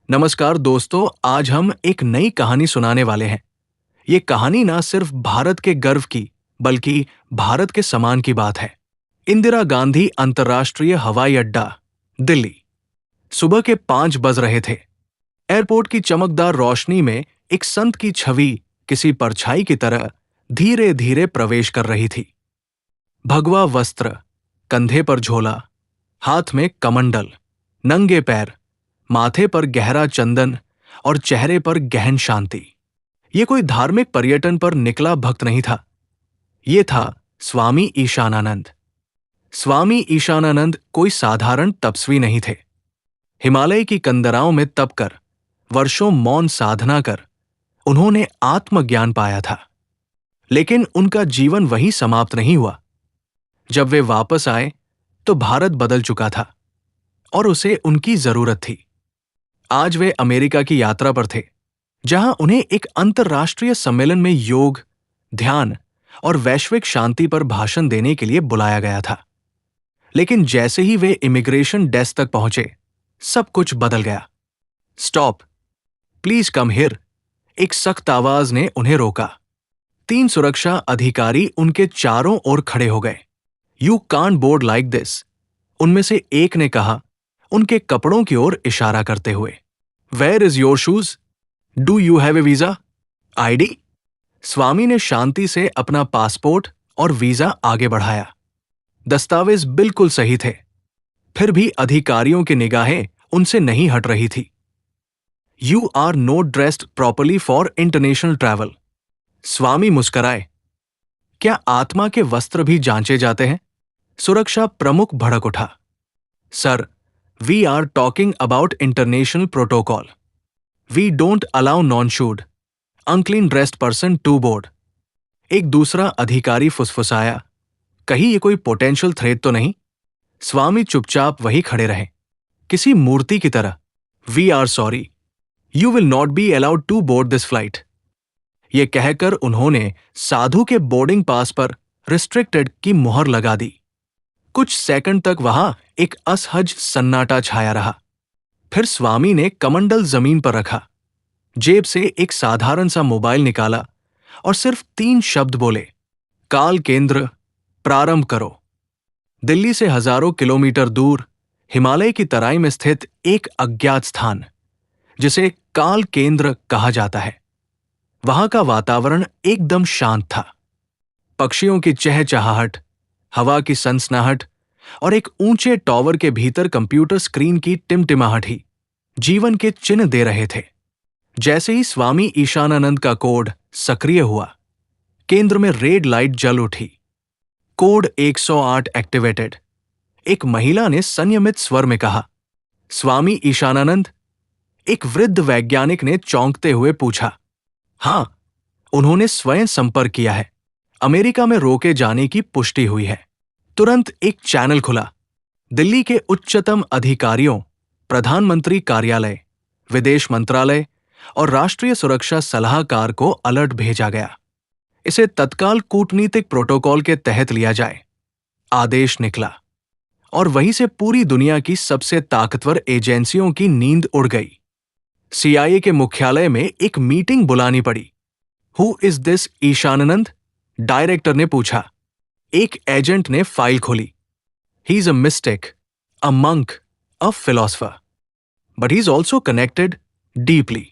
नमस्कार दोस्तों, आज हम एक नई कहानी सुनाने वाले हैं। ये कहानी ना सिर्फ भारत के गर्व की, बल्कि भारत के सम्मान की बात है। इंदिरा गांधी अंतर्राष्ट्रीय हवाई अड्डा, दिल्ली। सुबह के 5 बज रहे थे। एयरपोर्ट की चमकदार रोशनी में एक संत की छवि किसी परछाई की तरह धीरे धीरे प्रवेश कर रही थी। भगवा वस्त्र, कंधे पर झोला, हाथ में कमंडल, नंगे पैर, माथे पर गहरा चंदन और चेहरे पर गहन शांति। ये कोई धार्मिक पर्यटन पर निकला भक्त नहीं था। ये था स्वामी ईशानानंद। स्वामी ईशानानंद कोई साधारण तपस्वी नहीं थे। हिमालय की कंदराओं में तप कर, वर्षों मौन साधना कर उन्होंने आत्मज्ञान पाया था। लेकिन उनका जीवन वहीं समाप्त नहीं हुआ। जब वे वापस आए तो भारत बदल चुका था और उसे उनकी जरूरत थी। आज वे अमेरिका की यात्रा पर थे, जहां उन्हें एक अंतर्राष्ट्रीय सम्मेलन में योग, ध्यान और वैश्विक शांति पर भाषण देने के लिए बुलाया गया था। लेकिन जैसे ही वे इमिग्रेशन डेस्क तक पहुंचे, सब कुछ बदल गया। स्टॉप, प्लीज कम हियर, एक सख्त आवाज ने उन्हें रोका। 3 सुरक्षा अधिकारी उनके चारों ओर खड़े हो गए। You can't board like this, उनमें से एक ने कहा, उनके कपड़ों की ओर इशारा करते हुए। Where is your shoes? Do you have a visa? ID? Swami ने शांति से अपना पासपोर्ट और वीजा आगे बढ़ाया। दस्तावेज बिल्कुल सही थे, फिर भी अधिकारियों की निगाहें उनसे नहीं हट रही थी। You are not dressed properly for international travel. Swami मुस्कराए। क्या आत्मा के वस्त्र भी जांचे जाते हैं? सुरक्षा प्रमुख भड़क उठा। Sir, we are talking about international protocol. We don't allow non-shoed, unclean dressed person to board. एक दूसरा अधिकारी फुसफुसाया, कहीं ये कोई पोटेंशियल थ्रेट तो नहीं? स्वामी चुपचाप वही खड़े रहे, किसी मूर्ति की तरह। We are sorry. You will not be allowed to board this flight. ये कहकर उन्होंने साधु के बोर्डिंग पास पर रिस्ट्रिक्टेड की मुहर लगा दी। कुछ सेकंड तक वहां एक असहज सन्नाटा छाया रहा। फिर स्वामी ने कमंडल जमीन पर रखा, जेब से एक साधारण सा मोबाइल निकाला और सिर्फ 3 शब्द बोले, काल केंद्र, प्रारंभ करो। दिल्ली से हजारों किलोमीटर दूर हिमालय की तराई में स्थित एक अज्ञात स्थान, जिसे काल केंद्र कहा जाता है। वहां का वातावरण एकदम शांत था। पक्षियों की चहचहाहट, हवा की सनसनाहट और एक ऊंचे टॉवर के भीतर कंप्यूटर स्क्रीन की टिमटिमाहट ही जीवन के चिन्ह दे रहे थे। जैसे ही स्वामी ईशानानंद का कोड सक्रिय हुआ, केंद्र में रेड लाइट जल उठी। Code 108 activated. एक महिला ने संयमित स्वर में कहा, स्वामी ईशानानंद? एक वृद्ध वैज्ञानिक ने चौंकते हुए पूछा। हां, उन्होंने स्वयं संपर्क किया है। अमेरिका में रोके जाने की पुष्टि हुई है। तुरंत एक चैनल खुला। दिल्ली के उच्चतम अधिकारियों, प्रधानमंत्री कार्यालय, विदेश मंत्रालय और राष्ट्रीय सुरक्षा सलाहकार को अलर्ट भेजा गया। इसे तत्काल कूटनीतिक प्रोटोकॉल के तहत लिया जाए। आदेश निकला और वहीं से पूरी दुनिया की सबसे ताकतवर एजेंसियों की नींद उड़ गई। CIA के मुख्यालय में एक मीटिंग बुलानी पड़ी। Who is this Ishanananda? Director ने पूछा। एक एजेंट ने फाइल खोली। He is a mystic, a monk, a philosopher, but he is also connected deeply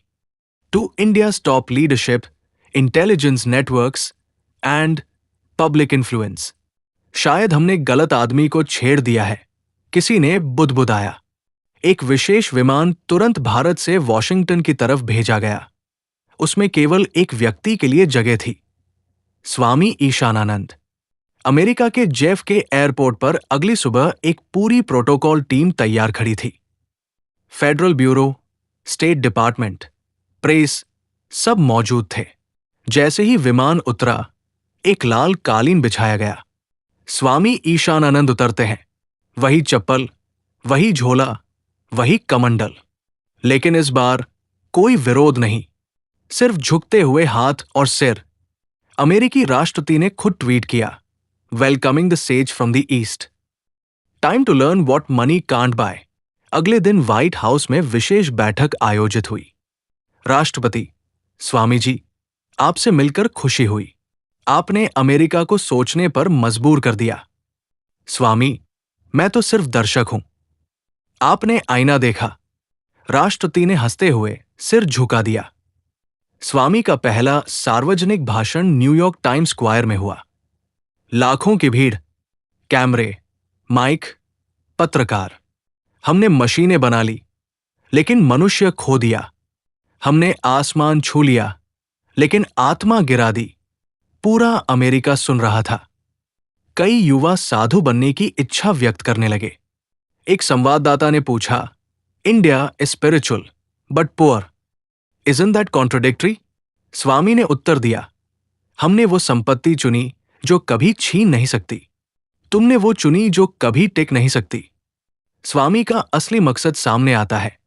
to India's top leadership, intelligence networks and public influence. शायद हमने गलत आदमी को छेड़ दिया है, किसी ने बुदबुदाया। एक विशेष विमान तुरंत भारत से वॉशिंगटन की तरफ भेजा गया। उसमें केवल एक व्यक्ति के लिए जगह थी, स्वामी ईशानानंद। अमेरिका के JFK एयरपोर्ट पर अगली सुबह एक पूरी प्रोटोकॉल टीम तैयार खड़ी थी। Federal bureau, state department, press, सब मौजूद थे। जैसे ही विमान उतरा, एक लाल कालीन बिछाया गया। स्वामी ईशानानंद उतरते हैं। वही चप्पल, वही झोला, वही कमंडल। लेकिन इस बार कोई विरोध नहीं, सिर्फ झुकते हुए हाथ और सिर। अमेरिकी राष्ट्रपति ने खुद ट्वीट किया, welcoming the sage from the east. Time to learn what money can't buy अगले दिन व्हाइट हाउस में विशेष बैठक आयोजित हुई। राष्ट्रपति, स्वामी जी, आपसे मिलकर खुशी हुई। आपने अमेरिका को सोचने पर मजबूर कर दिया। स्वामी, मैं तो सिर्फ दर्शक हूं। आपने आईना देखा। राष्ट्रपति ने हंसते हुए सिर झुका दिया। स्वामी का पहला सार्वजनिक भाषण न्यूयॉर्क टाइम्स स्क्वायर में हुआ। लाखों की भीड़, कैमरे, माइक, पत्रकार। हमने मशीनें बना ली, लेकिन मनुष्य खो दिया। हमने आसमान छू लिया, लेकिन आत्मा गिरा दी। पूरा अमेरिका सुन रहा था। कई युवा साधु बनने की इच्छा व्यक्त करने लगे। एक संवाददाता ने पूछा, India is spiritual but poor, isn't that contradictory? Swami ने उत्तर दिया, हमने वो संपत्ति चुनी जो कभी छीन नहीं सकती। तुमने वो चुनी जो कभी टिक नहीं सकती। स्वामी का असली मकसद सामने आता है,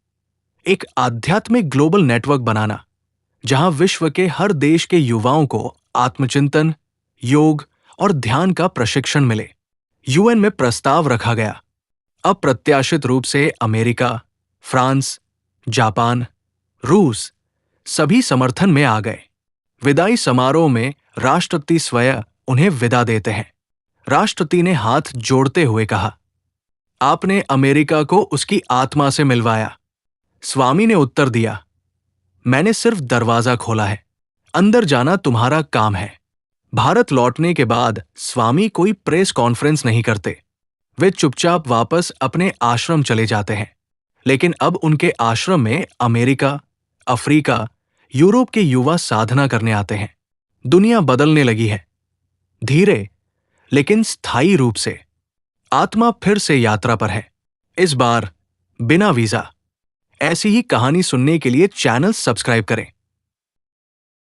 एक आध्यात्मिक ग्लोबल नेटवर्क बनाना, जहां विश्व के हर देश के युवाओं को आत्मचिंतन, योग और ध्यान का प्रशिक्षण मिले। यूएन में प्रस्ताव रखा गया। अप्रत्याशित रूप से अमेरिका, फ्रांस, जापान, रूस सभी समर्थन में आ गए। विदाई समारोह में राष्ट्रपति स्वयं उन्हें विदा देते हैं। राष्ट्रपति ने हाथ जोड़ते हुए कहा, आपने अमेरिका को उसकी आत्मा से मिलवाया। स्वामी ने उत्तर दिया, मैंने सिर्फ दरवाजा खोला है, अंदर जाना तुम्हारा काम है। भारत लौटने के बाद स्वामी कोई प्रेस कॉन्फ्रेंस नहीं करते। वे चुपचाप वापस अपने आश्रम चले जाते हैं। लेकिन अब उनके आश्रम में अमेरिका, अफ्रीका, यूरोप के युवा साधना करने आते हैं। दुनिया बदलने लगी है, धीरे लेकिन स्थायी रूप से। आत्मा फिर से यात्रा पर है, इस बार बिना वीजा। ऐसी ही कहानी सुनने के लिए चैनल सब्सक्राइब करें।